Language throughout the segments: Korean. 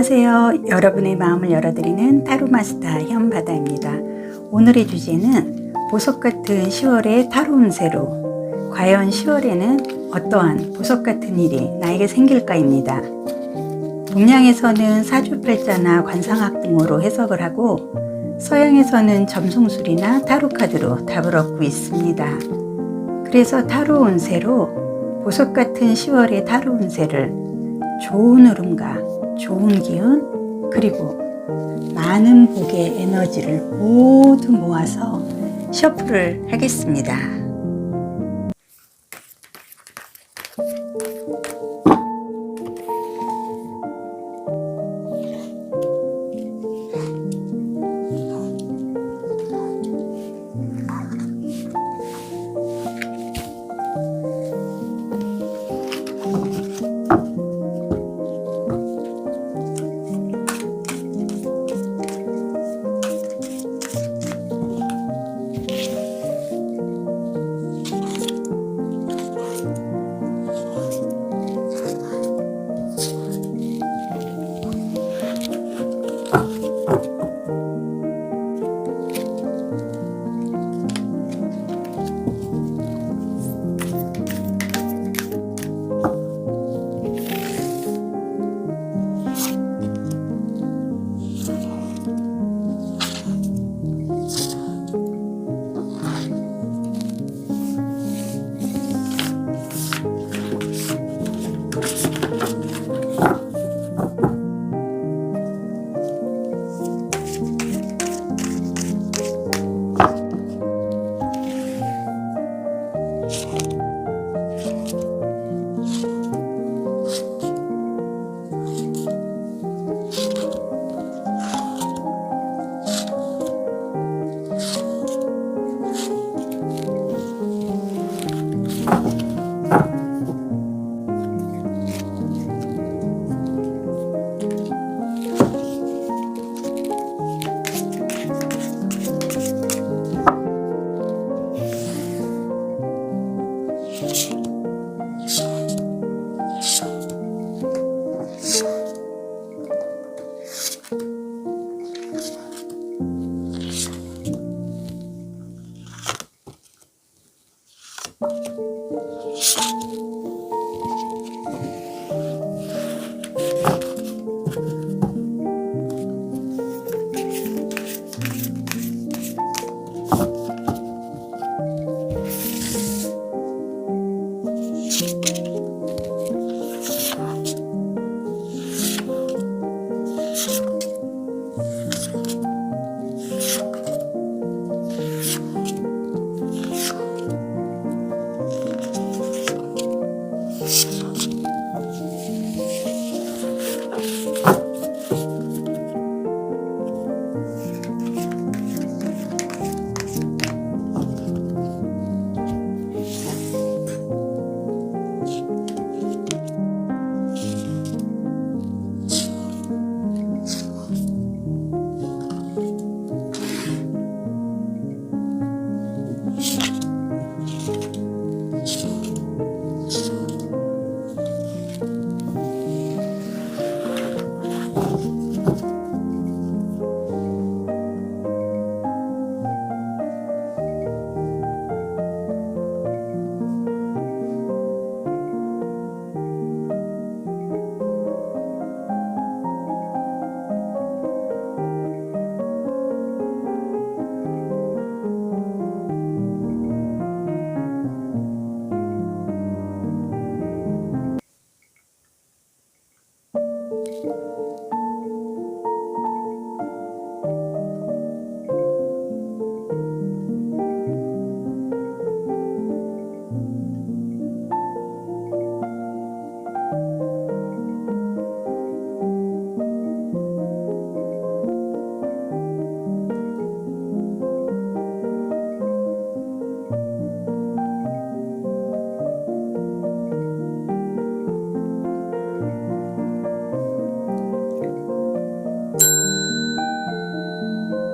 안녕하세요. 여러분의 마음을 열어드리는 타로 마스터 현바다입니다. 오늘의 주제는 보석 같은 10월의 타로 운세로 과연 10월에는 어떠한 보석 같은 일이 나에게 생길까입니다. 동양에서는 사주팔자나 관상학 등으로 해석을 하고 서양에서는 점성술이나 타로 카드로 답을 얻고 있습니다. 그래서 타로 운세로 보석 같은 10월의 타로 운세를 좋은 흐름과 좋은 기운 그리고 많은 복의 에너지를 모두 모아서 셔플을 하겠습니다.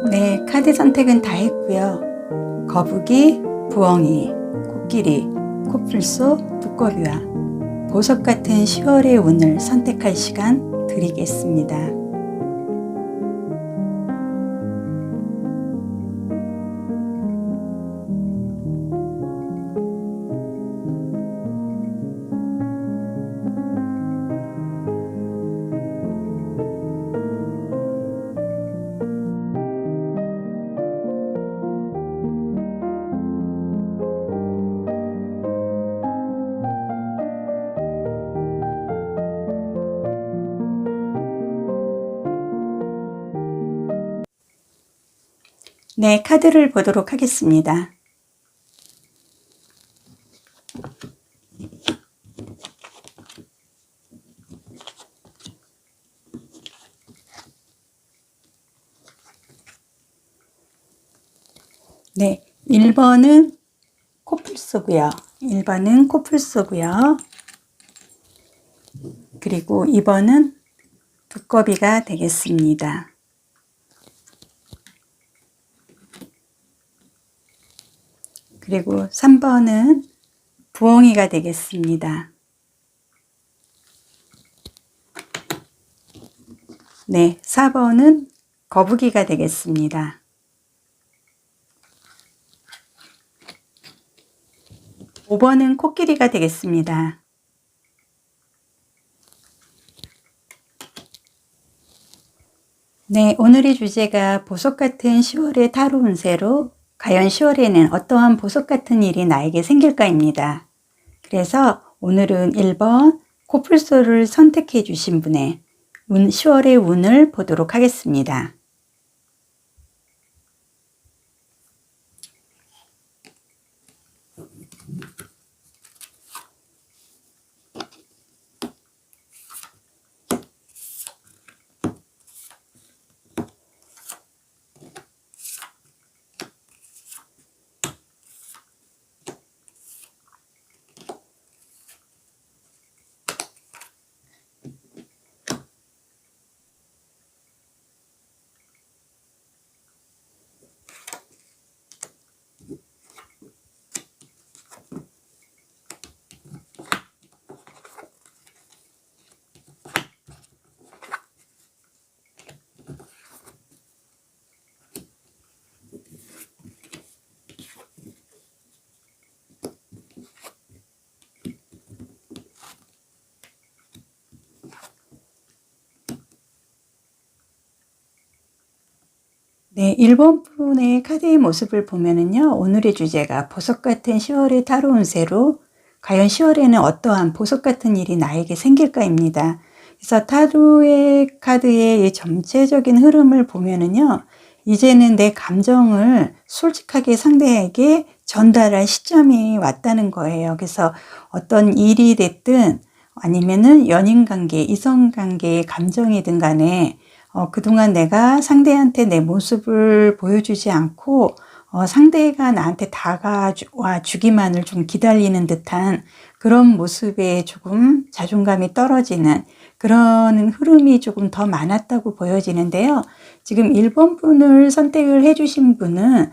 네, 카드 선택은 다 했고요. 거북이, 부엉이, 코끼리, 코뿔소, 두꺼비와 보석 같은 10월의 운을 선택할 시간 드리겠습니다. 네, 카드를 보도록 하겠습니다. 네, 1번은 코뿔소고요. 1번은 코뿔소고요. 그리고 2번은 두꺼비가 되겠습니다. 그리고 3번은 부엉이가 되겠습니다. 네, 4번은 거북이가 되겠습니다. 5번은 코끼리가 되겠습니다. 네, 오늘의 주제가 보석 같은 10월의 타로 운세로 과연 10월에는 어떠한 보석 같은 일이 나에게 생길까입니다. 그래서 오늘은 1번 코뿔소를 선택해 주신 분의 10월의 운을 보도록 하겠습니다. 네, 1번 분의 카드의 모습을 보면은요, 오늘의 주제가 보석 같은 10월의 타로 운세로 과연 10월에는 어떠한 보석 같은 일이 나에게 생길까입니다. 그래서 타로의 카드의 전체적인 흐름을 보면은요, 이제는 내 감정을 솔직하게 상대에게 전달할 시점이 왔다는 거예요. 그래서 어떤 일이 됐든 아니면은 연인 관계, 이성 관계의 감정이든 간에 그동안 내가 상대한테 내 모습을 보여주지 않고 상대가 나한테 다가와 주기만을 좀 기다리는 듯한 그런 모습에 조금 자존감이 떨어지는 그런 흐름이 조금 더 많았다고 보여지는데요. 지금 1번 분을 선택을 해주신 분은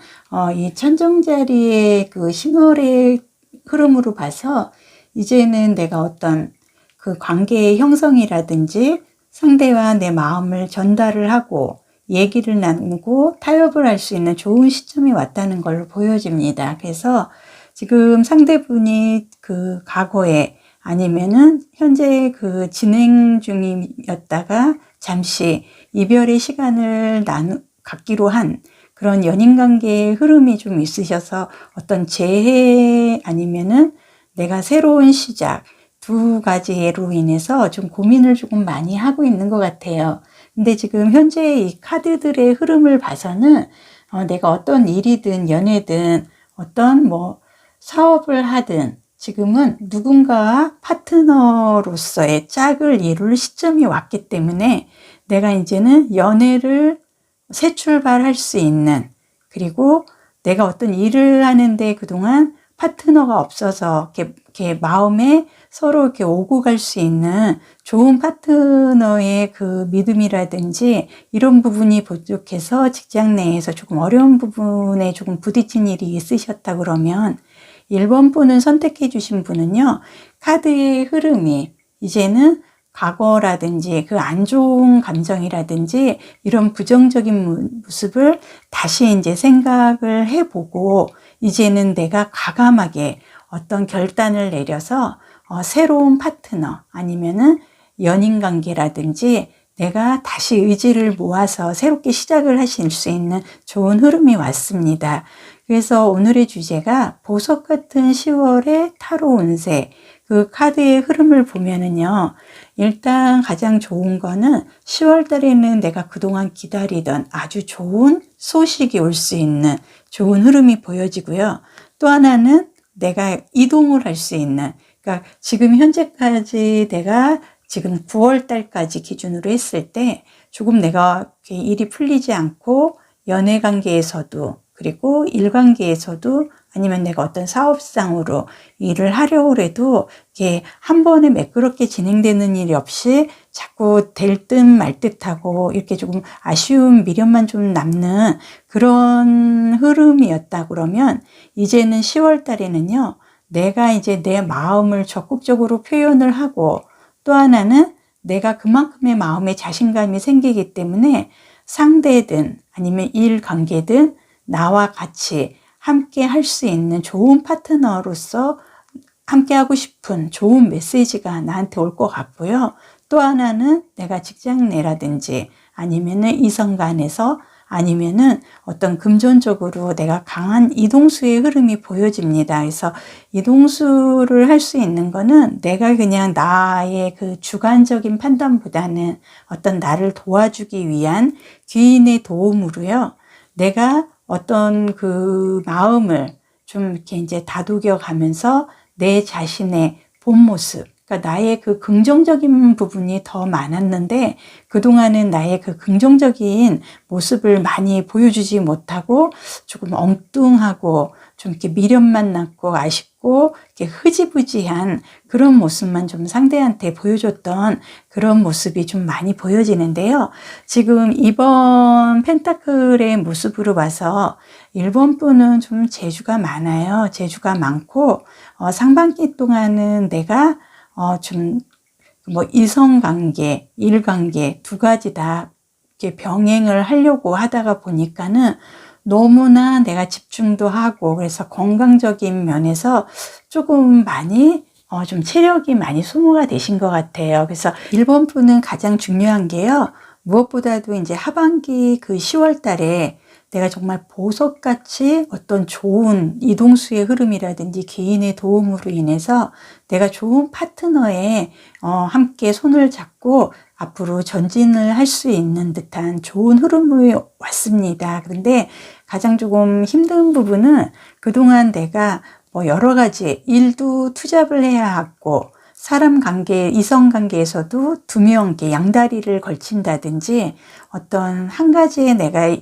이 천정자리의 그 신월의 흐름으로 봐서 이제는 내가 어떤 그 관계의 형성이라든지 상대와 내 마음을 전달을 하고 얘기를 나누고 타협을 할 수 있는 좋은 시점이 왔다는 걸로 보여집니다. 그래서 지금 상대분이 그 과거에 아니면은 현재 그 진행 중이었다가 잠시 이별의 시간을 갖기로 한 그런 연인 관계의 흐름이 좀 있으셔서 어떤 재해 아니면은 내가 새로운 시작 두 가지로 인해서 좀 고민을 조금 많이 하고 있는 것 같아요. 근데 지금 현재 이 카드들의 흐름을 봐서는 내가 어떤 일이든 연애든 어떤 뭐 사업을 하든 지금은 누군가와 파트너로서의 짝을 이룰 시점이 왔기 때문에 내가 이제는 연애를 새 출발할 수 있는, 그리고 내가 어떤 일을 하는데 그동안 파트너가 없어서 이렇게 마음에 서로 이렇게 오고 갈 수 있는 좋은 파트너의 그 믿음이라든지 이런 부분이 부족해서 직장 내에서 조금 어려운 부분에 조금 부딪힌 일이 있으셨다 그러면 1번 분을 선택해 주신 분은요, 카드의 흐름이 이제는 과거라든지 그 안 좋은 감정이라든지 이런 부정적인 모습을 다시 이제 생각을 해보고 이제는 내가 과감하게 어떤 결단을 내려서 새로운 파트너 아니면은 연인 관계라든지 내가 다시 의지를 모아서 새롭게 시작을 하실 수 있는 좋은 흐름이 왔습니다. 그래서 오늘의 주제가 보석 같은 10월의 타로 운세, 그 카드의 흐름을 보면은요, 일단 가장 좋은 거는 10월 달에는 내가 그동안 기다리던 아주 좋은 소식이 올 수 있는 좋은 흐름이 보여지고요. 또 하나는 내가 이동을 할 수 있는, 그러니까 지금 현재까지 내가 지금 9월 달까지 기준으로 했을 때 조금 내가 일이 풀리지 않고 연애 관계에서도 그리고 일 관계에서도 아니면 내가 어떤 사업상으로 일을 하려고 해도 이게 한 번에 매끄럽게 진행되는 일이 없이 자꾸 될 듯 말 듯하고 이렇게 조금 아쉬운 미련만 좀 남는 그런 흐름이었다 그러면 이제는 10월 달에는요, 내가 이제 내 마음을 적극적으로 표현을 하고 또 하나는 내가 그만큼의 마음에 자신감이 생기기 때문에 상대든 아니면 일 관계든 나와 같이 함께 할 수 있는 좋은 파트너로서 함께 하고 싶은 좋은 메시지가 나한테 올 것 같고요. 또 하나는 내가 직장 내라든지 아니면은 이성 간에서 아니면은 어떤 금전적으로 내가 강한 이동수의 흐름이 보여집니다. 그래서 이동수를 할 수 있는 거는 내가 그냥 나의 그 주관적인 판단보다는 어떤 나를 도와주기 위한 귀인의 도움으로요. 내가 어떤 그 마음을 좀 이렇게 이제 다독여 가면서 내 자신의 본 모습, 그러니까 나의 그 긍정적인 부분이 더 많았는데 그동안은 나의 그 긍정적인 모습을 많이 보여주지 못하고 조금 엉뚱하고 좀 이렇게 미련만 남고 아쉽고 이렇게 흐지부지한 그런 모습만 좀 상대한테 보여줬던 그런 모습이 좀 많이 보여지는데요. 지금 이번 펜타클의 모습으로 봐서 1번 분은 좀 재주가 많아요. 재주가 많고 상반기 동안은 내가 좀 뭐 이성관계, 일관계 두 가지 다 이렇게 병행을 하려고 하다가 보니까는 너무나 내가 집중도 하고 그래서 건강적인 면에서 조금 많이 좀 체력이 많이 소모가 되신 것 같아요. 그래서 1번 분은 가장 중요한 게요. 무엇보다도 이제 하반기 그 10월 달에 내가 정말 보석같이 어떤 좋은 이동수의 흐름이라든지 개인의 도움으로 인해서 내가 좋은 파트너에 함께 손을 잡고 앞으로 전진을 할 수 있는 듯한 좋은 흐름이 왔습니다. 그런데 가장 조금 힘든 부분은 그동안 내가 뭐 여러 가지 일도 투잡을 해야 하고 사람 관계, 이성 관계에서도 두 명께 양다리를 걸친다든지 어떤 한 가지에 내가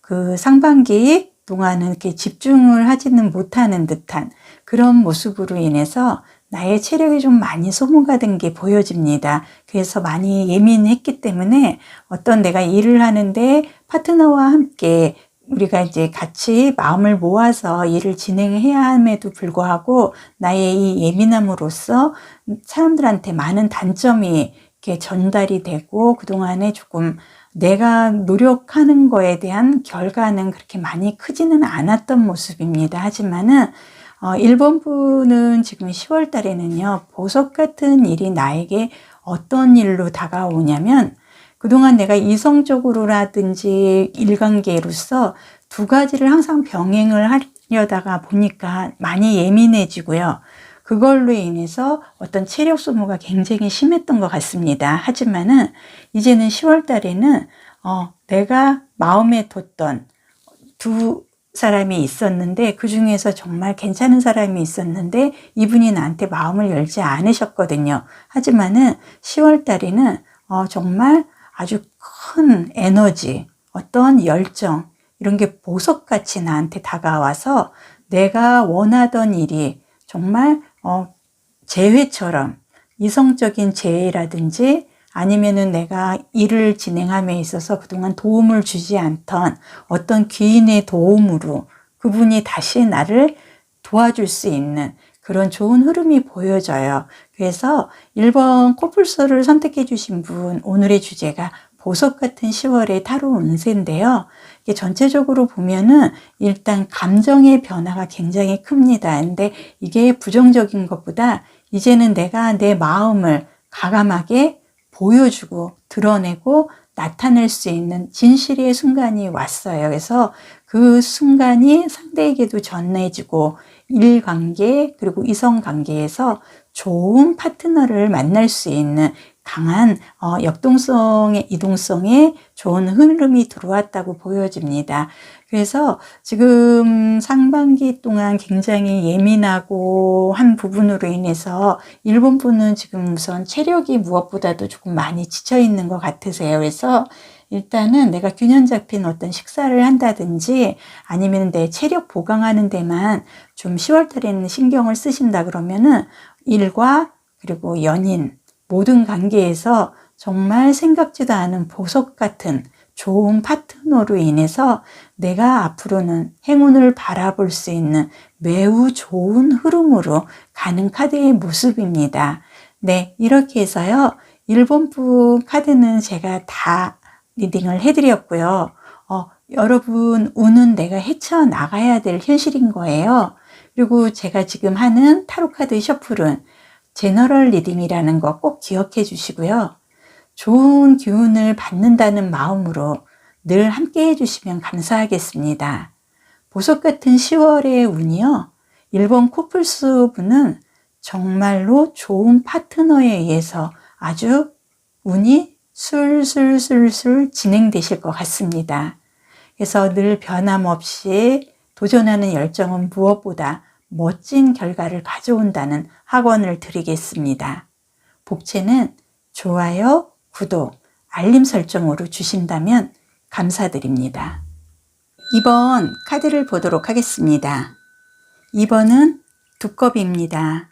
그 상반기 동안은 이렇게 집중을 하지는 못하는 듯한 그런 모습으로 인해서 나의 체력이 좀 많이 소모가 된 게 보여집니다. 그래서 많이 예민했기 때문에 어떤 내가 일을 하는데 파트너와 함께 우리가 이제 같이 마음을 모아서 일을 진행해야 함에도 불구하고 나의 이 예민함으로써 사람들한테 많은 단점이 이렇게 전달이 되고 그동안에 조금 내가 노력하는 거에 대한 결과는 그렇게 많이 크지는 않았던 모습입니다. 하지만은 1번 분은 지금 10월 달에는요, 보석 같은 일이 나에게 어떤 일로 다가오냐면 그동안 내가 이성적으로라든지 일관계로서 두 가지를 항상 병행을 하려다가 보니까 많이 예민해지고요. 그걸로 인해서 어떤 체력 소모가 굉장히 심했던 것 같습니다. 하지만은 이제는 10월 달에는 내가 마음에 뒀던 두 사람이 있었는데 그 중에서 정말 괜찮은 사람이 있었는데 이분이 나한테 마음을 열지 않으셨거든요. 하지만은 10월 달에는 정말 아주 큰 에너지, 어떤 열정 이런 게 보석같이 나한테 다가와서 내가 원하던 일이 정말 재회처럼 이성적인 재회라든지 아니면은 내가 일을 진행함에 있어서 그동안 도움을 주지 않던 어떤 귀인의 도움으로 그분이 다시 나를 도와줄 수 있는 그런 좋은 흐름이 보여져요. 그래서 1번 코뿔소를 선택해 주신 분, 오늘의 주제가 보석 같은 10월의 타로 운세인데요. 이게 전체적으로 보면은 일단 감정의 변화가 굉장히 큽니다. 근데 이게 부정적인 것보다 이제는 내가 내 마음을 과감하게 보여주고 드러내고 나타낼 수 있는 진실의 순간이 왔어요. 그래서 그 순간이 상대에게도 전해지고 일관계 그리고 이성관계에서 좋은 파트너를 만날 수 있는 강한 역동성의 이동성에 좋은 흐름이 들어왔다고 보여집니다. 그래서 지금 상반기 동안 굉장히 예민하고 한 부분으로 인해서 일본 분은 지금 우선 체력이 무엇보다도 조금 많이 지쳐 있는 것 같으세요. 그래서 일단은 내가 균형 잡힌 어떤 식사를 한다든지 아니면 내 체력 보강하는 데만 좀 10월 달에는 신경을 쓰신다 그러면은 일과 그리고 연인 모든 관계에서 정말 생각지도 않은 보석 같은 좋은 파트너로 인해서 내가 앞으로는 행운을 바라볼 수 있는 매우 좋은 흐름으로 가는 카드의 모습입니다. 네, 이렇게 해서요. 일본분 카드는 제가 다 리딩을 해드렸고요. 여러분 운은 내가 헤쳐나가야 될 현실인 거예요. 그리고 제가 지금 하는 타로카드 셔플은 제너럴 리딩이라는 거 꼭 기억해 주시고요. 좋은 기운을 받는다는 마음으로 늘 함께 해주시면 감사하겠습니다. 보석 같은 10월의 운이요. 일본 코뿔소 분은 정말로 좋은 파트너에 의해서 아주 운이 술술술술 진행되실 것 같습니다. 그래서 늘 변함없이 도전하는 열정은 무엇보다 멋진 결과를 가져온다는 학원을 드리겠습니다. 복채는 좋아요, 구독, 알림 설정으로 주신다면 감사드립니다. 2번 카드를 보도록 하겠습니다. 2번은 두꺼비입니다.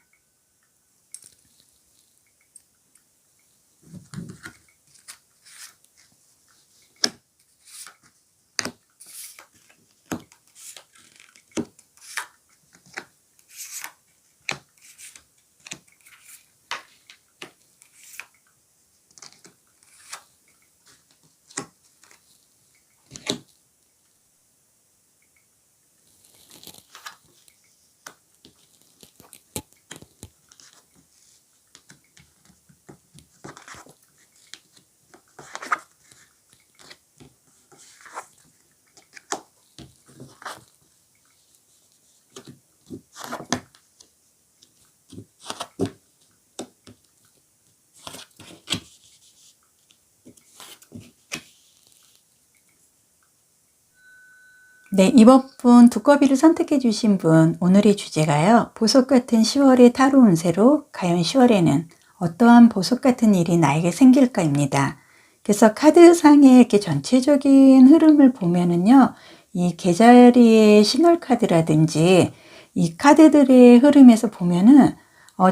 네, 이번 분 두꺼비를 선택해 주신 분 오늘의 주제가요. 보석 같은 10월의 타로 운세로 과연 10월에는 어떠한 보석 같은 일이 나에게 생길까입니다. 그래서 카드상의 이렇게 전체적인 흐름을 보면은요. 이 계자리의 신월 카드라든지 이 카드들의 흐름에서 보면은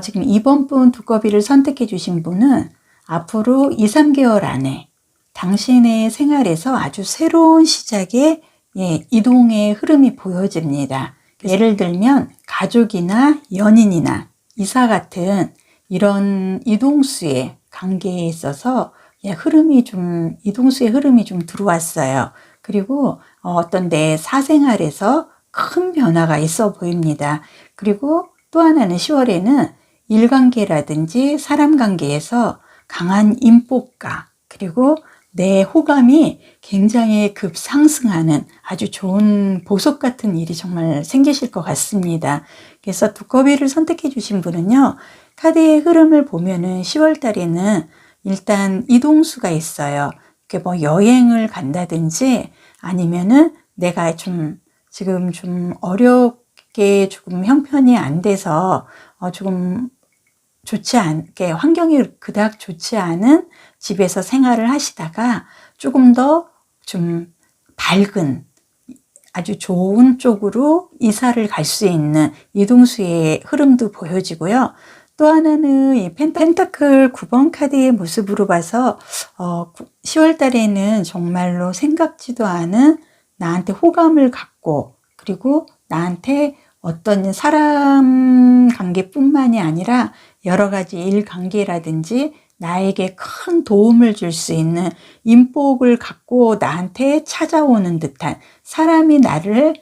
지금 이번 분 두꺼비를 선택해 주신 분은 앞으로 2, 3개월 안에 당신의 생활에서 아주 새로운 시작의 이동의 흐름이 보여집니다. 예를 들면 가족이나 연인이나 이사 같은 이런 이동수의 관계에 있어서 이동수의 흐름이 좀 들어왔어요. 그리고 어떤 내 사생활에서 큰 변화가 있어 보입니다. 그리고 또 하나는 10월에는 일관계라든지 사람 관계에서 강한 인복과 그리고 내 호감이 굉장히 급상승하는 아주 좋은 보석 같은 일이 정말 생기실 것 같습니다. 그래서 두꺼비를 선택해 주신 분은요. 카드의 흐름을 보면은 10월 달에는 일단 이동수가 있어요. 뭐 여행을 간다든지 아니면은 내가 지금 좀 어렵게 조금 형편이 안 돼서 조금 좋지 않게 환경이 그닥 좋지 않은 집에서 생활을 하시다가 조금 더 좀 밝은 아주 좋은 쪽으로 이사를 갈 수 있는 이동수의 흐름도 보여지고요. 또 하나는 이 펜타클 9번 카드의 모습으로 봐서 10월 달에는 정말로 생각지도 않은 나한테 호감을 갖고 그리고 나한테 어떤 사람 관계뿐만이 아니라 여러 가지 일 관계라든지 나에게 큰 도움을 줄 수 있는 인복을 갖고 나한테 찾아오는 듯한 사람이 나를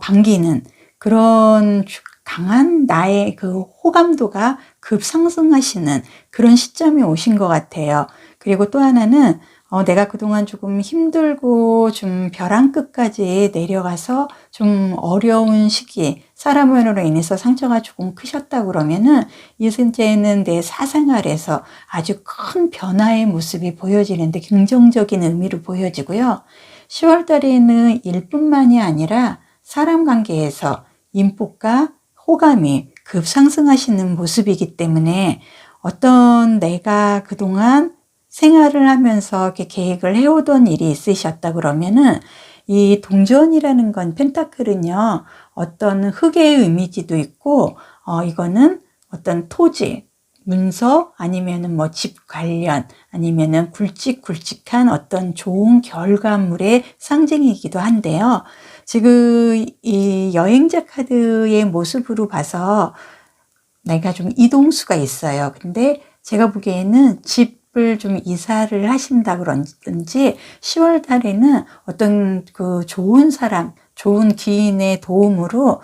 반기는 그런 강한 나의 그 호감도가 급상승하시는 그런 시점이 오신 것 같아요. 그리고 또 하나는 내가 그동안 조금 힘들고 좀 벼랑 끝까지 내려가서 좀 어려운 시기, 사람으로 인해서 상처가 조금 크셨다 그러면은 이제는 내 사생활에서 아주 큰 변화의 모습이 보여지는데 긍정적인 의미로 보여지고요. 10월 달에는 일뿐만이 아니라 사람 관계에서 인복과 호감이 급상승하시는 모습이기 때문에 어떤 내가 그동안 생활을 하면서 이렇게 계획을 해오던 일이 있으셨다 그러면은 이 동전이라는 건 펜타클은요, 어떤 흙의 이미지도 있고, 이거는 어떤 토지, 문서, 아니면은 뭐 집 관련, 아니면은 굵직굵직한 어떤 좋은 결과물의 상징이기도 한데요. 지금 이 여행자 카드의 모습으로 봐서 내가 좀 이동수가 있어요. 근데 제가 보기에는 집을 좀 이사를 하신다 그런지 10월 달에는 어떤 그 좋은 사람, 좋은 기인의 도움으로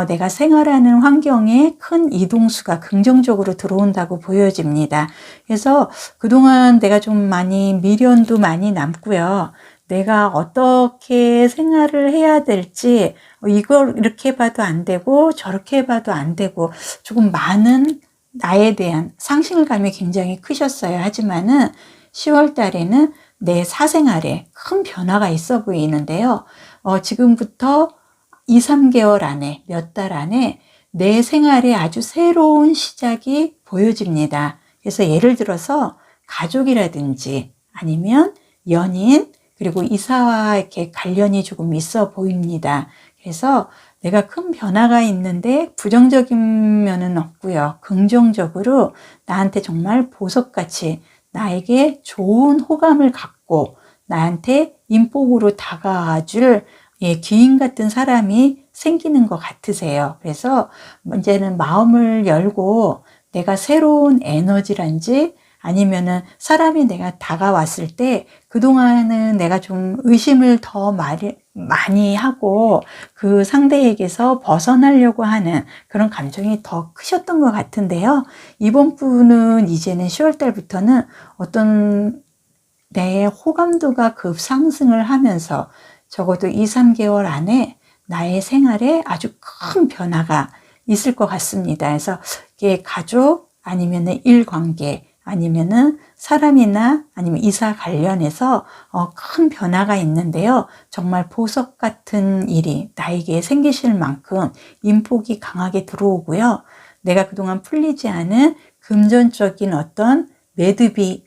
내가 생활하는 환경에 큰 이동수가 긍정적으로 들어온다고 보여집니다. 그래서 그동안 내가 좀 많이 미련도 많이 남고요. 내가 어떻게 생활을 해야 될지 이걸 이렇게 봐도 안 되고 저렇게 봐도 안 되고 조금 많은 나에 대한 상실감이 굉장히 크셨어요. 하지만은 10월 달에는 내 사생활에 큰 변화가 있어 보이는데요. 지금부터 2, 3개월 안에, 몇 달 안에 내 생활에 아주 새로운 시작이 보여집니다. 그래서 예를 들어서 가족이라든지 아니면 연인, 그리고 이사와 이렇게 관련이 조금 있어 보입니다. 그래서 내가 큰 변화가 있는데 부정적인 면은 없고요. 긍정적으로 나한테 정말 보석같이 나에게 좋은 호감을 갖고 나한테 인복으로 다가와 줄 기인 같은 사람이 생기는 것 같으세요. 그래서 이제는 마음을 열고 내가 새로운 에너지란지 아니면은 사람이 내가 다가왔을 때 그동안은 내가 좀 의심을 더 많이 하고 그 상대에게서 벗어나려고 하는 그런 감정이 더 크셨던 것 같은데요. 이번 분은 이제는 10월 달부터는 어떤 내 호감도가 급상승을 하면서 적어도 2, 3개월 안에 나의 생활에 아주 큰 변화가 있을 것 같습니다. 그래서 이게 가족 아니면은 일 관계 아니면은 사람이나 아니면 이사 관련해서 큰 변화가 있는데요. 정말 보석 같은 일이 나에게 생기실 만큼 인복이 강하게 들어오고요. 내가 그동안 풀리지 않은 금전적인 어떤 매듭이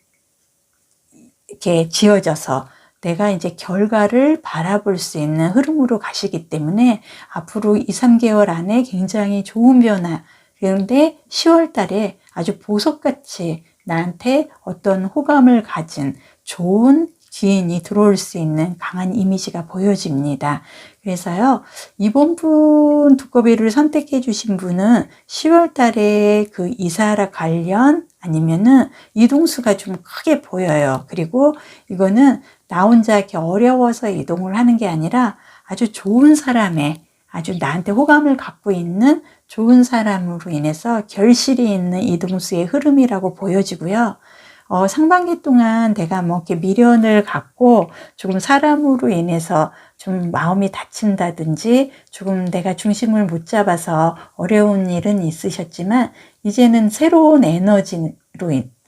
이렇게 지어져서 내가 이제 결과를 바라볼 수 있는 흐름으로 가시기 때문에 앞으로 2, 3개월 안에 굉장히 좋은 변화, 그런데 10월 달에 아주 보석같이 나한테 어떤 호감을 가진 좋은 기인이 들어올 수 있는 강한 이미지가 보여집니다. 그래서요, 이번 분 두꺼비를 선택해 주신 분은 10월 달에 그 이사라 관련 아니면은 이동수가 좀 크게 보여요. 그리고 이거는 나 혼자 이렇게 어려워서 이동을 하는 게 아니라 아주 좋은 사람의 아주 나한테 호감을 갖고 있는 좋은 사람으로 인해서 결실이 있는 이동수의 흐름이라고 보여지고요. 상반기 동안 내가 뭐 이렇게 미련을 갖고 조금 사람으로 인해서 좀 마음이 다친다든지 조금 내가 중심을 못 잡아서 어려운 일은 있으셨지만 이제는 새로운 에너지로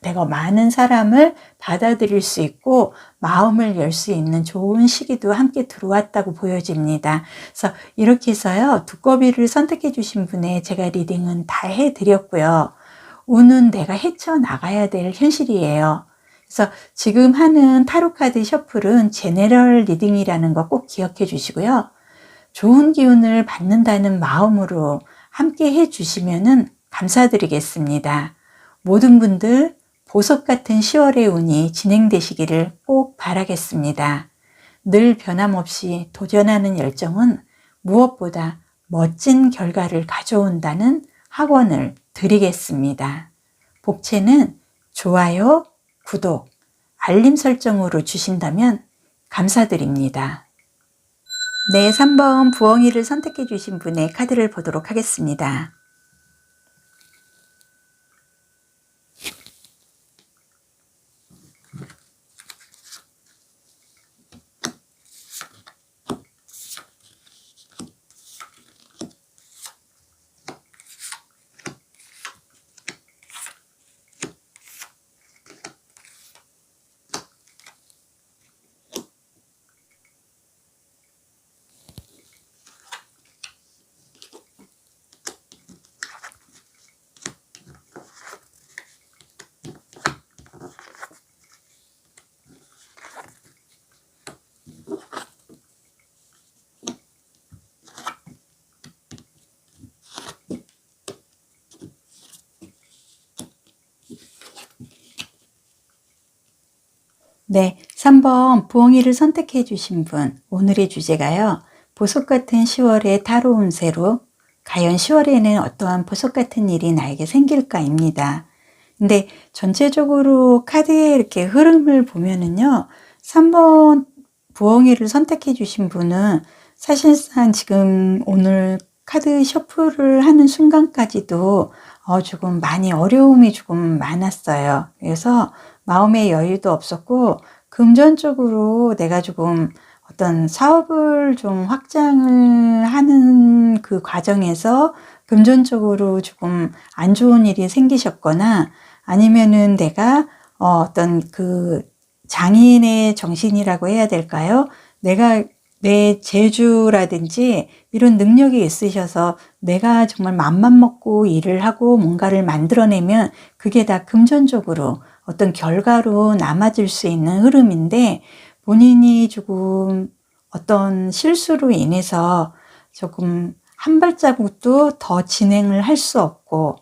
내가 많은 사람을 받아들일 수 있고 마음을 열 수 있는 좋은 시기도 함께 들어왔다고 보여집니다. 그래서 이렇게 해서요, 두꺼비를 선택해 주신 분의 제가 리딩은 다 해드렸고요. 운은 내가 헤쳐나가야 될 현실이에요. 그래서 지금 하는 타로카드 셔플은 제네럴 리딩이라는 거 꼭 기억해 주시고요. 좋은 기운을 받는다는 마음으로 함께 해 주시면 감사드리겠습니다. 모든 분들 보석 같은 10월의 운이 진행되시기를 꼭 바라겠습니다. 늘 변함없이 도전하는 열정은 무엇보다 멋진 결과를 가져온다는 학원을 드리겠습니다. 복채는 좋아요, 구독, 알림 설정으로 주신다면 감사드립니다. 네, 3번 부엉이를 선택해 주신 분의 카드를 보도록 하겠습니다. 네, 3번 부엉이를 선택해 주신 분, 오늘의 주제가요. 보석 같은 10월의 타로 운세로 과연 10월에는 어떠한 보석 같은 일이 나에게 생길까입니다. 근데 전체적으로 카드의 이렇게 흐름을 보면은요. 3번 부엉이를 선택해 주신 분은 사실상 지금 오늘 카드 셔플을 하는 순간까지도 조금 많이 어려움이 조금 많았어요. 그래서 마음의 여유도 없었고 금전적으로 내가 조금 어떤 사업을 좀 확장을 하는 그 과정에서 금전적으로 조금 안 좋은 일이 생기셨거나 아니면은 내가 어떤 그 장인의 정신이라고 해야 될까요? 내가 내 재주라든지 이런 능력이 있으셔서 내가 정말 맘만 먹고 일을 하고 뭔가를 만들어내면 그게 다 금전적으로 어떤 결과로 남아질 수 있는 흐름인데 본인이 조금 어떤 실수로 인해서 조금 한 발자국도 더 진행을 할 수 없고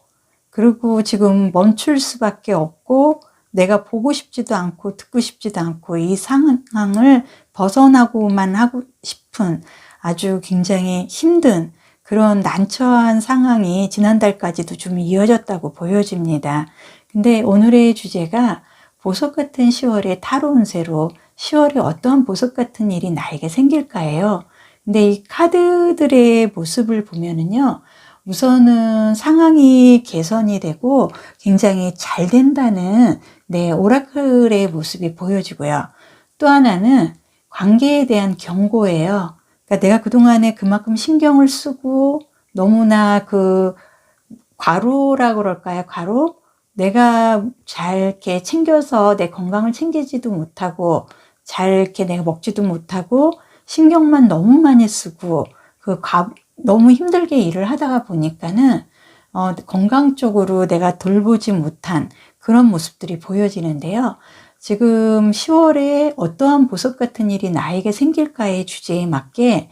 그리고 지금 멈출 수밖에 없고 내가 보고 싶지도 않고 듣고 싶지도 않고 이 상황을 벗어나고만 하고 싶은 아주 굉장히 힘든 그런 난처한 상황이 지난달까지도 좀 이어졌다고 보여집니다. 근데 오늘의 주제가 보석 같은 10월의 타로 운세로 10월에 어떠한 보석 같은 일이 나에게 생길까예요. 근데 이 카드들의 모습을 보면은요. 우선은 상황이 개선이 되고 굉장히 잘 된다는 오라클의 모습이 보여지고요. 또 하나는 관계에 대한 경고예요. 그러니까 내가 그동안에 그만큼 신경을 쓰고 너무나 그 과로라고 그럴까요? 과로? 내가 잘 이렇게 챙겨서 내 건강을 챙기지도 못하고 잘 이렇게 내가 먹지도 못하고 신경만 너무 많이 쓰고 너무 힘들게 일을 하다가 보니까는 건강 쪽으로 내가 돌보지 못한 그런 모습들이 보여지는데요. 지금 10월에 어떠한 보석 같은 일이 나에게 생길까의 주제에 맞게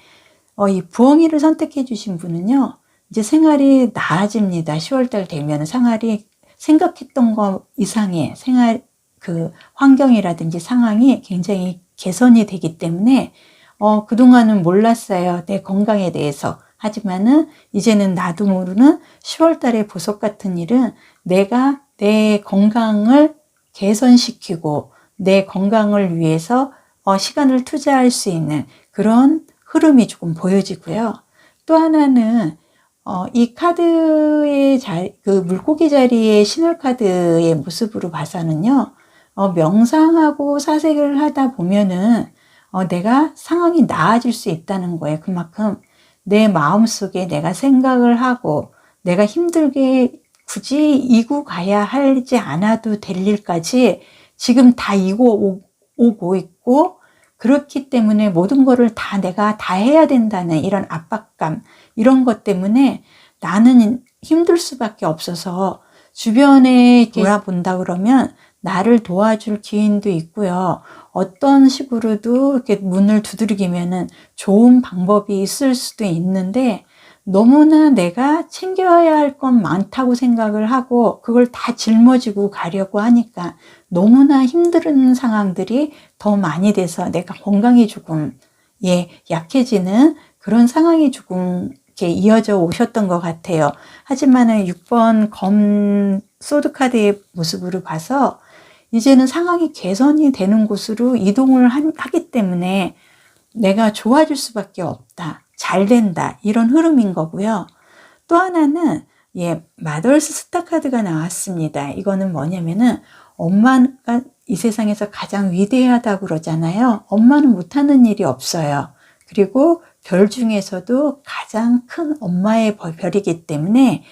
이 부엉이를 선택해 주신 분은요. 이제 생활이 나아집니다. 10월달 되면 생활이 생각했던 것 이상의 생활 환경이라든지 상황이 굉장히 개선이 되기 때문에 그동안은 몰랐어요. 내 건강에 대해서. 하지만은 이제는 나도 모르는 10월 달에 보석 같은 일은 내가 내 건강을 개선시키고 내 건강을 위해서 시간을 투자할 수 있는 그런 흐름이 조금 보여지고요. 또 하나는 이 카드의 물고기 자리의 신월 카드의 모습으로 봐서는요. 명상하고 사색을 하다 보면은 내가 상황이 나아질 수 있다는 거예요. 그만큼 내 마음속에 내가 생각을 하고 내가 힘들게 굳이 이고 가야 하지 않아도 될 일까지 지금 다 오고 있고 그렇기 때문에 모든 거를 내가 다 해야 된다는 이런 압박감 이런 것 때문에 나는 힘들 수밖에 없어서 주변에 돌아본다 그러면 나를 도와줄 기인도 있고요. 어떤 식으로도 이렇게 문을 두드리기면은 좋은 방법이 있을 수도 있는데 너무나 내가 챙겨야 할 건 많다고 생각을 하고 그걸 다 짊어지고 가려고 하니까 너무나 힘든 상황들이 더 많이 돼서 내가 건강이 조금 약해지는 그런 상황이 조금 이렇게 이어져 오셨던 것 같아요. 하지만은 6번 검 소드 카드의 모습으로 봐서 이제는 상황이 개선이 되는 곳으로 이동을 하기 때문에 내가 좋아질 수밖에 없다. 잘 된다. 이런 흐름인 거고요. 또 하나는 마더스 스타 카드가 나왔습니다. 이거는 뭐냐면은 엄마가 이 세상에서 가장 위대하다고 그러잖아요. 엄마는 못하는 일이 없어요. 그리고 별 중에서도 가장 큰 엄마의 별이기 때문에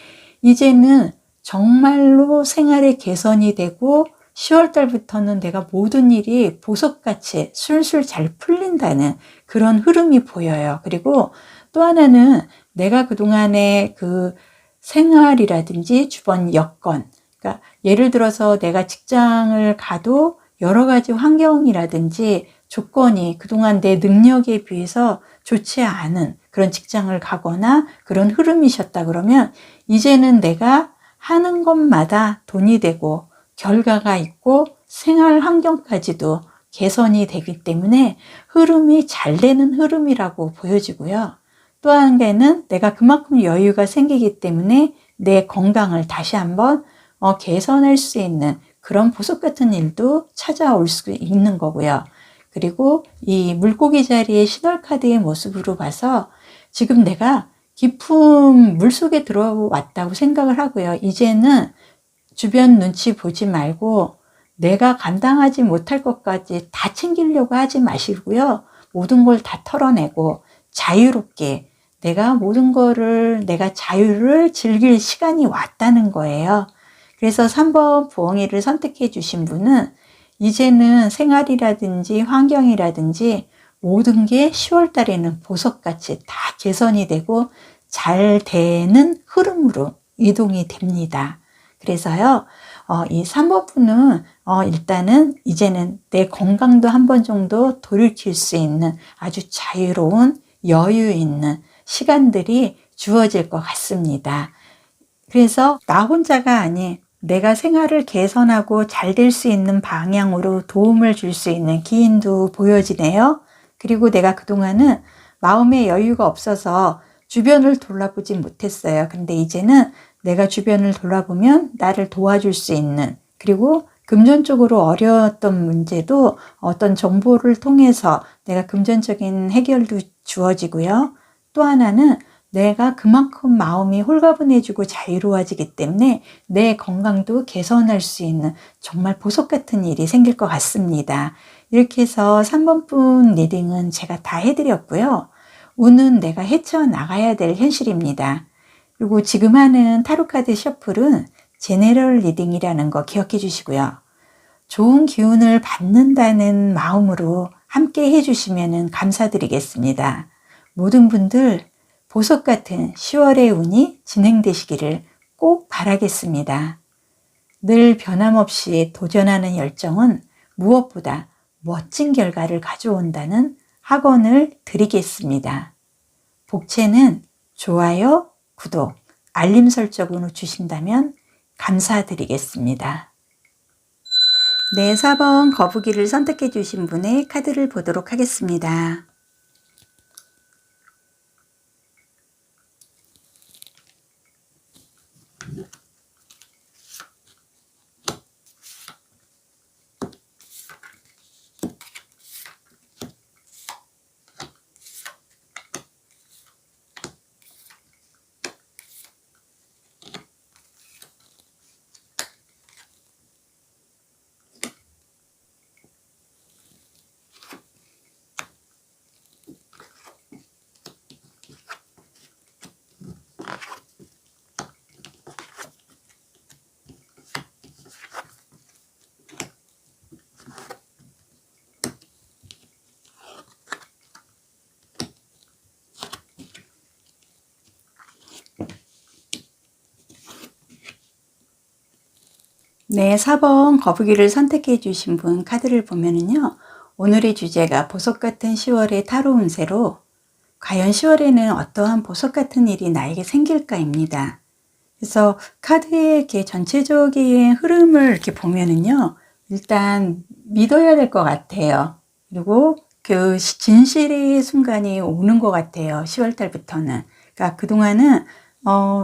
이제는 정말로 생활의 개선이 되고 10월 달부터는 내가 모든 일이 보석같이 술술 잘 풀린다는 그런 흐름이 보여요. 그리고 또 하나는 내가 그동안의 그 생활이라든지 주변 여건, 그러니까 예를 들어서 내가 직장을 가도 여러 가지 환경이라든지 조건이 그동안 내 능력에 비해서 좋지 않은 그런 직장을 가거나 그런 흐름이셨다 그러면 이제는 내가 하는 것마다 돈이 되고 결과가 있고 생활 환경까지도 개선이 되기 때문에 흐름이 잘 되는 흐름이라고 보여지고요. 또 한 개는 내가 그만큼 여유가 생기기 때문에 내 건강을 다시 한번 개선할 수 있는 그런 보석 같은 일도 찾아올 수 있는 거고요. 그리고 이 물고기 자리의 신월 카드의 모습으로 봐서 지금 내가 깊은 물속에 들어왔다고 생각을 하고요. 이제는 주변 눈치 보지 말고 내가 감당하지 못할 것까지 다 챙기려고 하지 마시고요. 모든 걸 다 털어내고 자유롭게 내가 모든 거를 내가 자유를 즐길 시간이 왔다는 거예요. 그래서 3번 부엉이를 선택해 주신 분은 이제는 생활이라든지 환경이라든지 모든 게 10월 달에는 보석같이 다 개선이 되고 잘 되는 흐름으로 이동이 됩니다. 그래서요, 이 3번 분은 일단은 이제는 내 건강도 한 번 정도 돌이킬 수 있는 아주 자유로운 여유 있는 시간들이 주어질 것 같습니다. 그래서 나 혼자가 아닌 내가 생활을 개선하고 잘 될 수 있는 방향으로 도움을 줄 수 있는 기인도 보여지네요. 그리고 내가 그동안은 마음의 여유가 없어서 주변을 돌아보지 못했어요. 근데 이제는 내가 주변을 돌아보면 나를 도와줄 수 있는, 그리고 금전적으로 어려웠던 문제도 어떤 정보를 통해서 내가 금전적인 해결도 주어지고요. 또 하나는 내가 그만큼 마음이 홀가분해지고 자유로워지기 때문에 내 건강도 개선할 수 있는 정말 보석 같은 일이 생길 것 같습니다. 이렇게 해서 3번 분 리딩은 제가 다 해드렸고요. 운은 내가 헤쳐나가야 될 현실입니다. 그리고 지금 하는 타로카드 셔플은 제네럴 리딩이라는 거 기억해 주시고요. 좋은 기운을 받는다는 마음으로 함께 해주시면 감사드리겠습니다. 모든 분들 보석 같은 10월의 운이 진행되시기를 꼭 바라겠습니다. 늘 변함없이 도전하는 열정은 무엇보다 멋진 결과를 가져온다는 학원을 드리겠습니다. 복채는 좋아요, 구독, 알림 설정으로 주신다면 감사드리겠습니다. 네, 4번 거북이를 선택해 주신 분의 카드를 보도록 하겠습니다. 네, 4번 거북이를 선택해 주신 분 카드를 보면은요. 오늘의 주제가 보석 같은 10월의 타로 운세로 과연 10월에는 어떠한 보석 같은 일이 나에게 생길까입니다. 그래서 카드의 이렇게 전체적인 흐름을 이렇게 보면은요. 일단 믿어야 될 것 같아요. 그리고 그 진실의 순간이 오는 것 같아요. 10월 달부터는. 그러니까 그동안은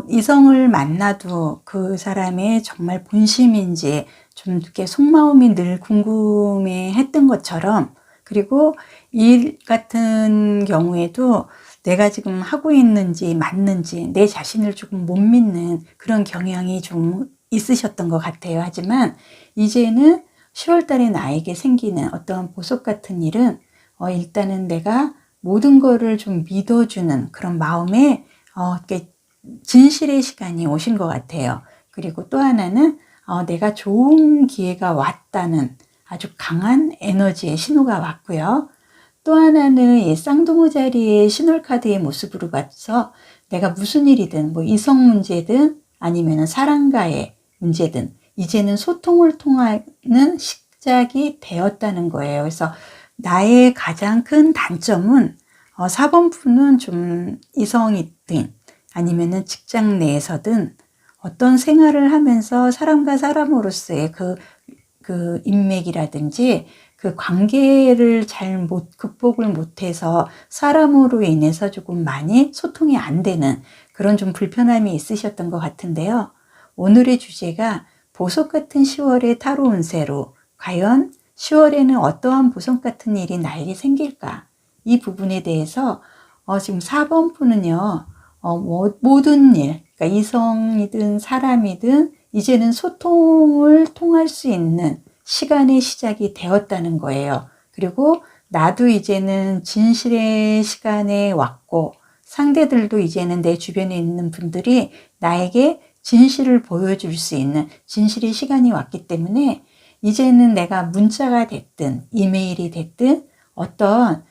이성을 만나도 그 사람의 정말 본심인지 좀 이렇게 속마음이 늘 궁금해 했던 것처럼, 그리고 일 같은 경우에도 내가 지금 하고 있는지 맞는지 내 자신을 조금 못 믿는 그런 경향이 좀 있으셨던 것 같아요. 하지만 이제는 10월 달에 나에게 생기는 어떤 보석 같은 일은 일단은 내가 모든 거를 좀 믿어주는 그런 마음에 이렇게 진실의 시간이 오신 것 같아요. 그리고 또 하나는 내가 좋은 기회가 왔다는 아주 강한 에너지의 신호가 왔고요. 또 하나는 이 쌍두무 자리의 신홀카드의 모습으로 봐서 내가 무슨 일이든 뭐 이성 문제든 아니면 사랑과의 문제든 이제는 소통을 통하는 시작이 되었다는 거예요. 그래서 나의 가장 큰 단점은 4번분은 좀 이성이든 아니면은 직장 내에서든 어떤 생활을 하면서 사람과 사람으로서의 그 인맥이라든지 그 관계를 잘 극복을 못해서 사람으로 인해서 조금 많이 소통이 안 되는 그런 좀 불편함이 있으셨던 것 같은데요. 오늘의 주제가 보석 같은 10월의 타로 운세로 과연 10월에는 어떠한 보석 같은 일이 나에게 생길까? 이 부분에 대해서 지금 4번 분은요. 모든 일, 그러니까 이성이든 사람이든 이제는 소통을 통할 수 있는 시간의 시작이 되었다는 거예요. 그리고 나도 이제는 진실의 시간에 왔고 상대들도 이제는 내 주변에 있는 분들이 나에게 진실을 보여줄 수 있는 진실의 시간이 왔기 때문에 이제는 내가 문자가 됐든 이메일이 됐든 어떤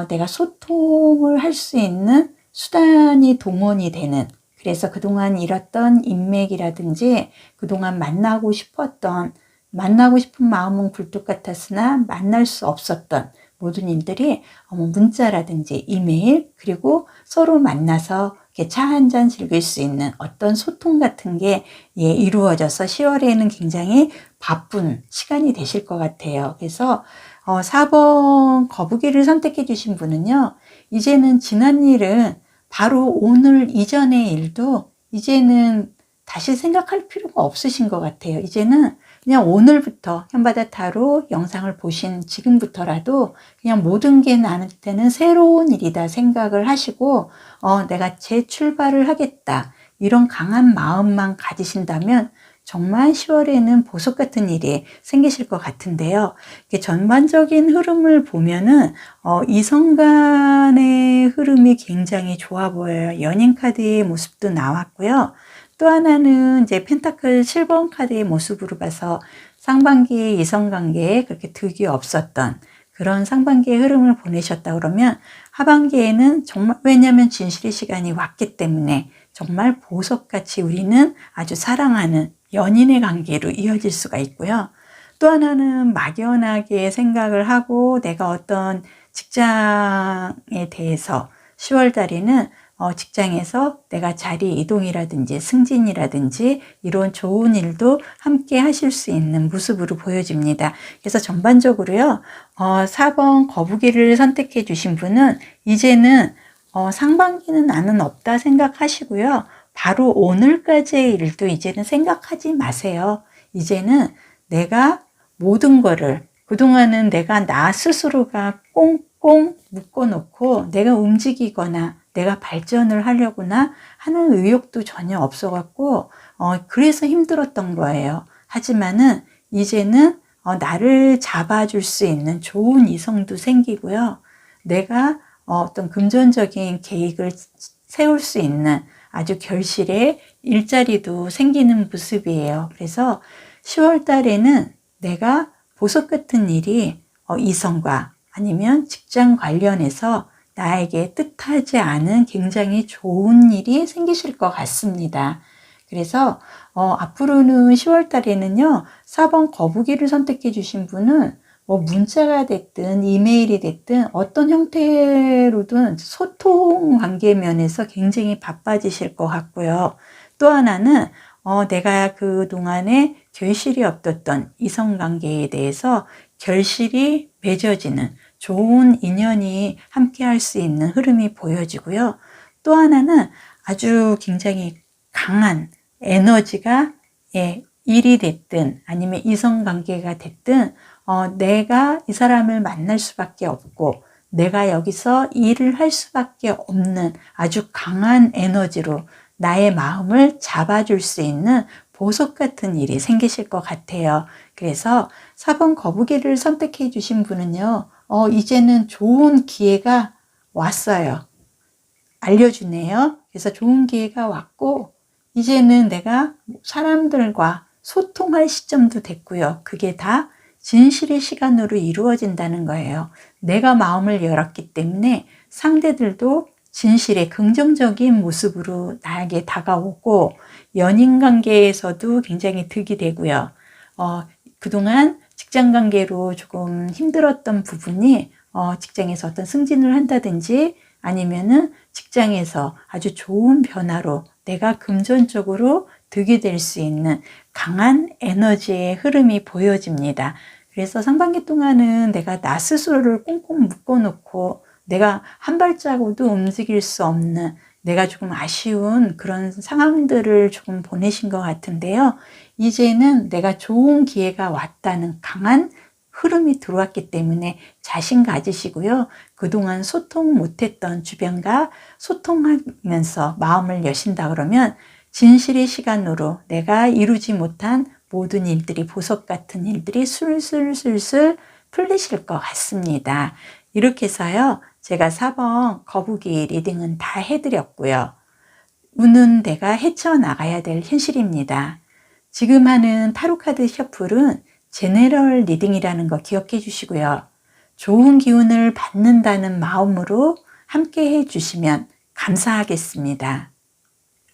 내가 소통을 할 수 있는 수단이 동원이 되는, 그래서 그동안 잃었던 인맥이라든지 그동안 만나고 싶은 마음은 굴뚝 같았으나 만날 수 없었던 모든 일들이 문자라든지 이메일, 그리고 서로 만나서 차 한 잔 즐길 수 있는 어떤 소통 같은 게 이루어져서 10월에는 굉장히 바쁜 시간이 되실 것 같아요. 그래서 4번 거북이를 선택해 주신 분은요, 이제는 지난 일은 바로 오늘 이전의 일도 이제는 다시 생각할 필요가 없으신 것 같아요. 이제는 그냥 오늘부터 현바다 타로 영상을 보신 지금부터라도 그냥 모든 게 나한테는 새로운 일이다 생각을 하시고 내가 재출발을 하겠다 이런 강한 마음만 가지신다면 정말 10월에는 보석 같은 일이 생기실 것 같은데요. 전반적인 흐름을 보면은 이성 간의 흐름이 굉장히 좋아 보여요. 연인 카드의 모습도 나왔고요. 또 하나는 이제 펜타클 7번 카드의 모습으로 봐서 상반기의 이성관계에 그렇게 득이 없었던 그런 상반기의 흐름을 보내셨다 그러면 하반기에는 정말, 왜냐하면 진실의 시간이 왔기 때문에 정말 보석같이 우리는 아주 사랑하는 연인의 관계로 이어질 수가 있고요. 또 하나는 막연하게 생각을 하고 내가 어떤 직장에 대해서 10월 달에는 직장에서 내가 자리 이동이라든지 승진이라든지 이런 좋은 일도 함께 하실 수 있는 모습으로 보여집니다. 그래서 전반적으로요, 4번 거북이를 선택해 주신 분은 이제는 상반기는 나는 없다 생각하시고요. 바로 오늘까지의 일도 이제는 생각하지 마세요. 이제는 내가 모든 거를, 그동안은 내가 나 스스로가 꽁꽁 묶어놓고 내가 움직이거나 내가 발전을 하려거나 하는 의욕도 전혀 없어갖고 그래서 힘들었던 거예요. 하지만은 이제는 나를 잡아줄 수 있는 좋은 이성도 생기고요. 내가 어떤 금전적인 계획을 세울 수 있는 아주 결실의 일자리도 생기는 모습이에요. 그래서 10월 달에는 내가 보석 같은 일이 이성과 아니면 직장 관련해서 나에게 뜻하지 않은 굉장히 좋은 일이 생기실 것 같습니다. 그래서 앞으로는 10월 달에는요, 4번 거북이를 선택해 주신 분은 뭐 문자가 됐든 이메일이 됐든 어떤 형태로든 소통 관계 면에서 굉장히 바빠지실 것 같고요. 또 하나는 내가 그동안에 결실이 없었던 이성관계에 대해서 결실이 맺어지는 좋은 인연이 함께 할 수 있는 흐름이 보여지고요. 또 하나는 아주 굉장히 강한 에너지가 일이 됐든 아니면 이성관계가 됐든 내가 이 사람을 만날 수밖에 없고 내가 여기서 일을 할 수밖에 없는 아주 강한 에너지로 나의 마음을 잡아줄 수 있는 보석 같은 일이 생기실 것 같아요. 그래서 4번 거북이를 선택해 주신 분은요, 이제는 좋은 기회가 왔어요. 알려주네요. 그래서 좋은 기회가 왔고, 이제는 내가 사람들과 소통할 시점도 됐고요. 그게 다 진실의 시간으로 이루어진다는 거예요. 내가 마음을 열었기 때문에 상대들도 진실의 긍정적인 모습으로 나에게 다가오고, 연인 관계에서도 굉장히 득이 되고요. 그동안 직장 관계로 조금 힘들었던 부분이 직장에서 어떤 승진을 한다든지 아니면은 직장에서 아주 좋은 변화로 내가 금전적으로 득이 될 수 있는 강한 에너지의 흐름이 보여집니다. 그래서 상반기 동안은 내가 나 스스로를 꽁꽁 묶어놓고 내가 한 발자국도 움직일 수 없는 내가 조금 아쉬운 그런 상황들을 조금 보내신 것 같은데요. 이제는 내가 좋은 기회가 왔다는 강한 흐름이 들어왔기 때문에 자신 가지시고요. 그동안 소통 못했던 주변과 소통하면서 마음을 여신다 그러면 진실의 시간으로 내가 이루지 못한 모든 일들이 보석 같은 일들이 술술술술 풀리실 것 같습니다. 이렇게 해서요. 제가 4번 거북이 리딩은 다 해드렸고요. 운은 내가 헤쳐나가야 될 현실입니다. 지금 하는 타로카드 셔플은 제네럴 리딩이라는 거 기억해 주시고요. 좋은 기운을 받는다는 마음으로 함께 해 주시면 감사하겠습니다.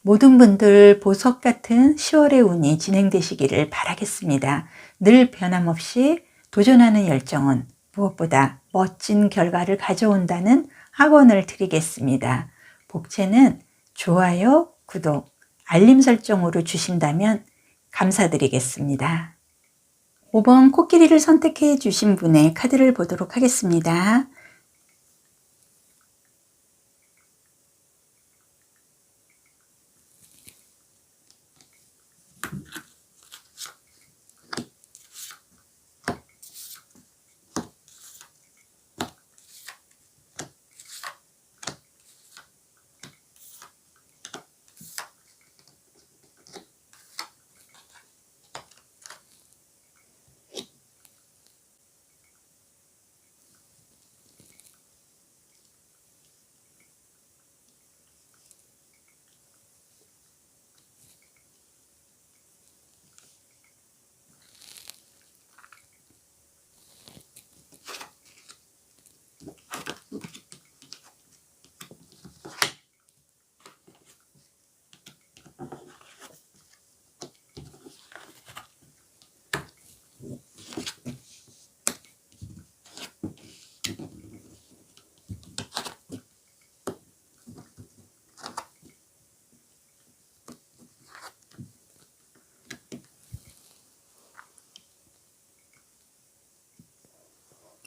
모든 분들 보석 같은 10월의 운이 진행되시기를 바라겠습니다. 늘 변함없이 도전하는 열정은 무엇보다 멋진 결과를 가져온다는 학원을 드리겠습니다. 복채는 좋아요, 구독, 알림 설정으로 주신다면 감사드리겠습니다. 5번 코끼리를 선택해 주신 분의 카드를 보도록 하겠습니다.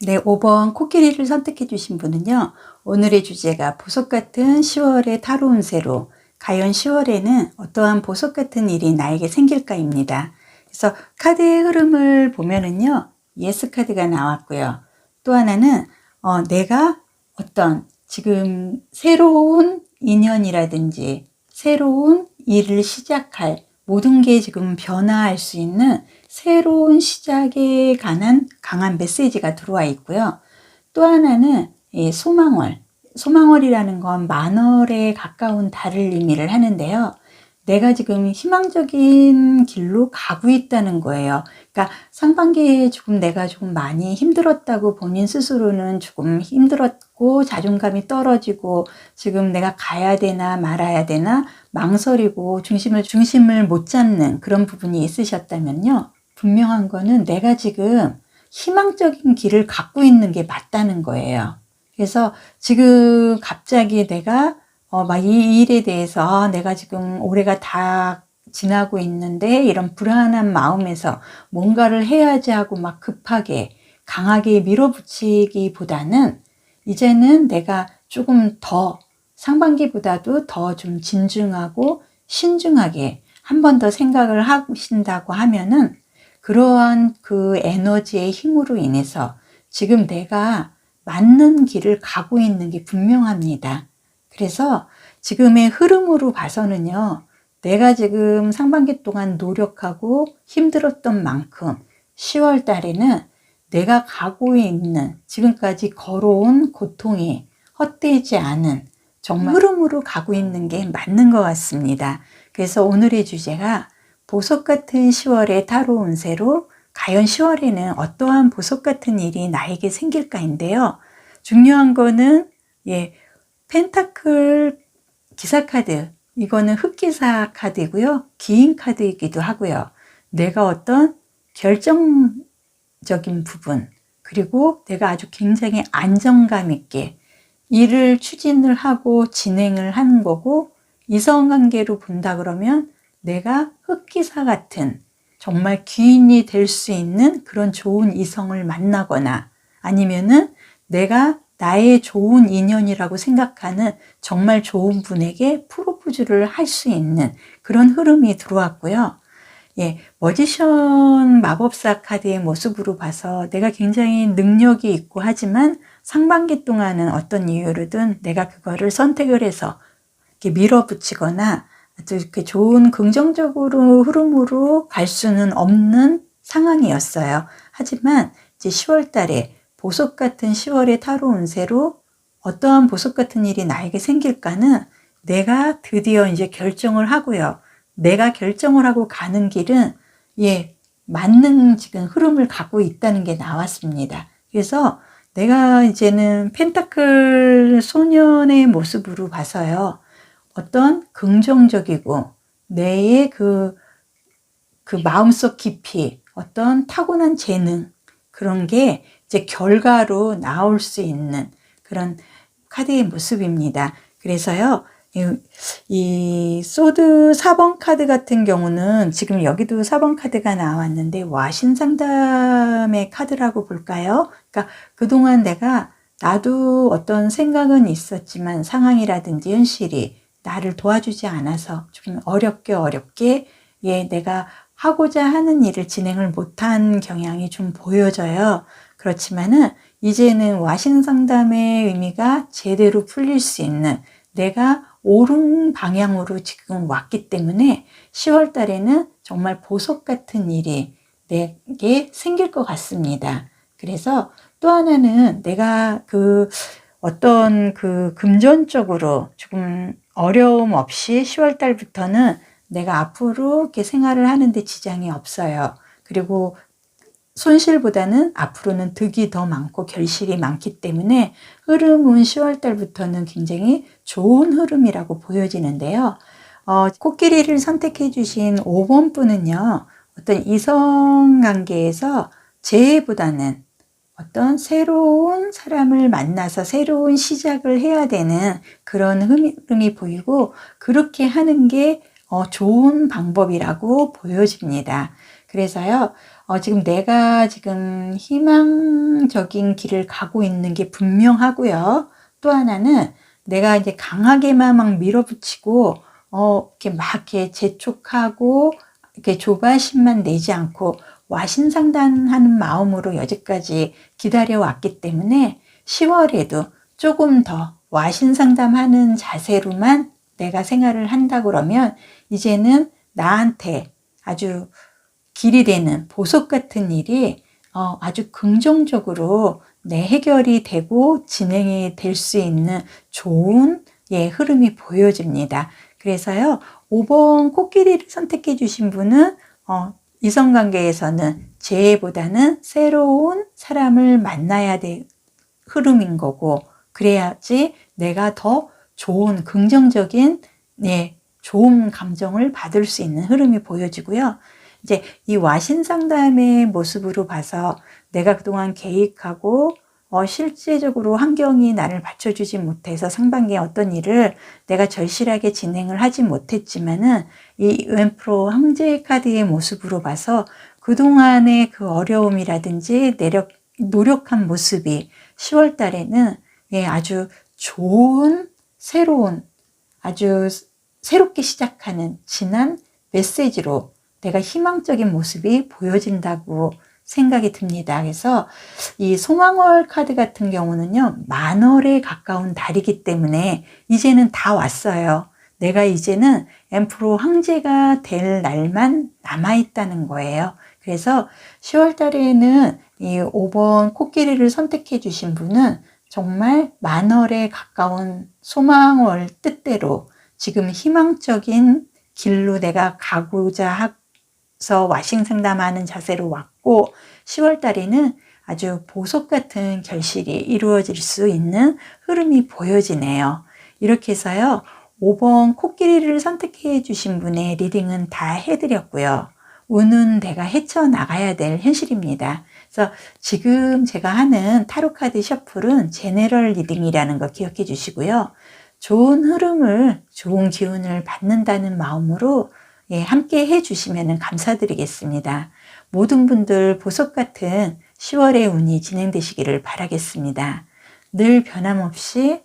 네, 5번 코끼리를 선택해 주신 분은요. 오늘의 주제가 보석 같은 10월의 타로 운세로 과연 10월에는 어떠한 보석 같은 일이 나에게 생길까입니다. 그래서 카드의 흐름을 보면은요. 예스 카드가 나왔고요. 또 하나는 내가 어떤 지금 새로운 인연이라든지 새로운 일을 시작할 모든 게 지금 변화할 수 있는 새로운 시작에 관한 강한 메시지가 들어와 있고요. 또 하나는 소망월. 소망월이라는 건 만월에 가까운 달을 의미를 하는데요. 내가 지금 희망적인 길로 가고 있다는 거예요. 그러니까 상반기에 내가 조금 많이 힘들었다고 본인 스스로는 조금 힘들었고 자존감이 떨어지고 지금 내가 가야 되나 말아야 되나 망설이고 중심을 못 잡는 그런 부분이 있으셨다면요. 분명한 거는 내가 지금 희망적인 길을 갖고 있는 게 맞다는 거예요. 그래서 지금 갑자기 내가 이 일에 대해서 내가 지금 올해가 다 지나고 있는데 이런 불안한 마음에서 뭔가를 해야지 하고 막 급하게 강하게 밀어붙이기보다는 이제는 내가 조금 더 상반기보다도 더 좀 진중하고 신중하게 한 번 더 생각을 하신다고 하면은 그러한 그 에너지의 힘으로 인해서 지금 내가 맞는 길을 가고 있는 게 분명합니다. 그래서 지금의 흐름으로 봐서는요, 내가 지금 상반기 동안 노력하고 힘들었던 만큼 10월 달에는 내가 가고 있는 지금까지 걸어온 고통이 헛되지 않은 정말 흐름으로 가고 있는 게 맞는 것 같습니다. 그래서 오늘의 주제가 보석 같은 10월의 타로 운세로 과연 10월에는 어떠한 보석 같은 일이 나에게 생길까인데요. 중요한 거는 펜타클 기사 카드, 이거는 흑기사 카드이고요. 기인 카드이기도 하고요. 내가 어떤 결정적인 부분, 그리고 내가 아주 굉장히 안정감 있게 일을 추진을 하고 진행을 하는 거고, 이성관계로 본다 그러면 내가 흑기사 같은 정말 귀인이 될 수 있는 그런 좋은 이성을 만나거나, 아니면은 내가 나의 좋은 인연이라고 생각하는 정말 좋은 분에게 프로포즈를 할 수 있는 그런 흐름이 들어왔고요. 머지션 마법사 카드의 모습으로 봐서 내가 굉장히 능력이 있고 하지만 상반기 동안은 어떤 이유로든 내가 그거를 선택을 해서 이렇게 밀어붙이거나 아주 이렇게 좋은 긍정적으로 흐름으로 갈 수는 없는 상황이었어요. 하지만 이제 10월 달에 보석 같은 10월의 타로 운세로 어떠한 보석 같은 일이 나에게 생길까는 내가 드디어 이제 결정을 하고요. 내가 결정을 하고 가는 길은 맞는 지금 흐름을 갖고 있다는 게 나왔습니다. 그래서 내가 이제는 펜타클 소년의 모습으로 봐서요. 어떤 긍정적이고 내의 그 마음속 깊이 어떤 타고난 재능, 그런 게 이제 결과로 나올 수 있는 그런 카드의 모습입니다. 그래서요, 이 소드 4번 카드 같은 경우는 지금 여기도 4번 카드가 나왔는데 와신상담의 카드라고 볼까요? 그러니까 그동안 나도 어떤 생각은 있었지만 상황이라든지 현실이 나를 도와주지 않아서 좀 어렵게 내가 하고자 하는 일을 진행을 못한 경향이 좀 보여져요. 그렇지만은 이제는 와신 상담의 의미가 제대로 풀릴 수 있는, 내가 옳은 방향으로 지금 왔기 때문에 10월 달에는 정말 보석 같은 일이 내게 생길 것 같습니다. 그래서 또 하나는 내가 어떤 금전적으로 조금 어려움 없이 10월 달부터는 내가 앞으로 이렇게 생활을 하는데 지장이 없어요. 그리고 손실보다는 앞으로는 득이 더 많고 결실이 많기 때문에 흐름은 10월 달부터는 굉장히 좋은 흐름이라고 보여지는데요. 코끼리를 선택해 주신 5번 분은요. 어떤 이성관계에서 재해보다는 어떤 새로운 사람을 만나서 새로운 시작을 해야 되는 그런 흐름이 보이고, 그렇게 하는 게 좋은 방법이라고 보여집니다. 그래서요, 지금 내가 지금 희망적인 길을 가고 있는 게 분명하고요. 또 하나는 내가 이제 강하게만 막 밀어붙이고, 이렇게 재촉하고, 이렇게 조바심만 내지 않고, 와신상담하는 마음으로 여기까지 기다려왔기 때문에 10월에도 조금 더 와신상담하는 자세로만 내가 생활을 한다 그러면 이제는 나한테 아주 길이 되는 보석 같은 일이 아주 긍정적으로 해결이 되고 진행이 될 수 있는 좋은 흐름이 보여집니다. 그래서요, 5번 코끼리를 선택해 주신 분은 이성관계에서는 재해보다는 새로운 사람을 만나야 될 흐름인 거고, 그래야지 내가 더 좋은 긍정적인 좋은 감정을 받을 수 있는 흐름이 보여지고요. 이제 이 와신상담의 모습으로 봐서 내가 그동안 계획하고 실제적으로 환경이 나를 받쳐주지 못해서 상반기에 어떤 일을 내가 절실하게 진행을 하지 못했지만은 이 엠프로 황제의 카드의 모습으로 봐서 그동안의 그 어려움이라든지 노력한 모습이 10월 달에는 아주 좋은 새로운, 아주 새롭게 시작하는 진한 메시지로 내가 희망적인 모습이 보여진다고 생각이 듭니다. 그래서 이 소망월 카드 같은 경우는요, 만월에 가까운 달이기 때문에 이제는 다 왔어요. 내가 이제는 엠프로 황제가 될 날만 남아있다는 거예요. 그래서 10월 달에는 이 5번 코끼리를 선택해 주신 분은 정말 만월에 가까운 소망월 뜻대로 지금 희망적인 길로 내가 가고자 해서 와싱 상담하는 자세로 왔고, 10월 달에는 아주 보석 같은 결실이 이루어질 수 있는 흐름이 보여지네요. 이렇게 해서요, 5번 코끼리를 선택해 주신 분의 리딩은 다 해드렸고요. 운은 내가 헤쳐나가야 될 현실입니다. 그래서 지금 제가 하는 타로카드 셔플은 제너럴 리딩이라는 거 기억해 주시고요. 좋은 흐름을, 좋은 기운을 받는다는 마음으로 함께 해 주시면 감사드리겠습니다. 모든 분들 보석 같은 10월의 운이 진행되시기를 바라겠습니다. 늘 변함없이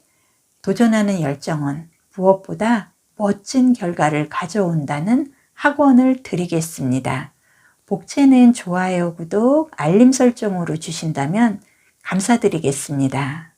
도전하는 열정은 무엇보다 멋진 결과를 가져온다는 학원을 드리겠습니다. 복채는 좋아요, 구독, 알림 설정으로 주신다면 감사드리겠습니다.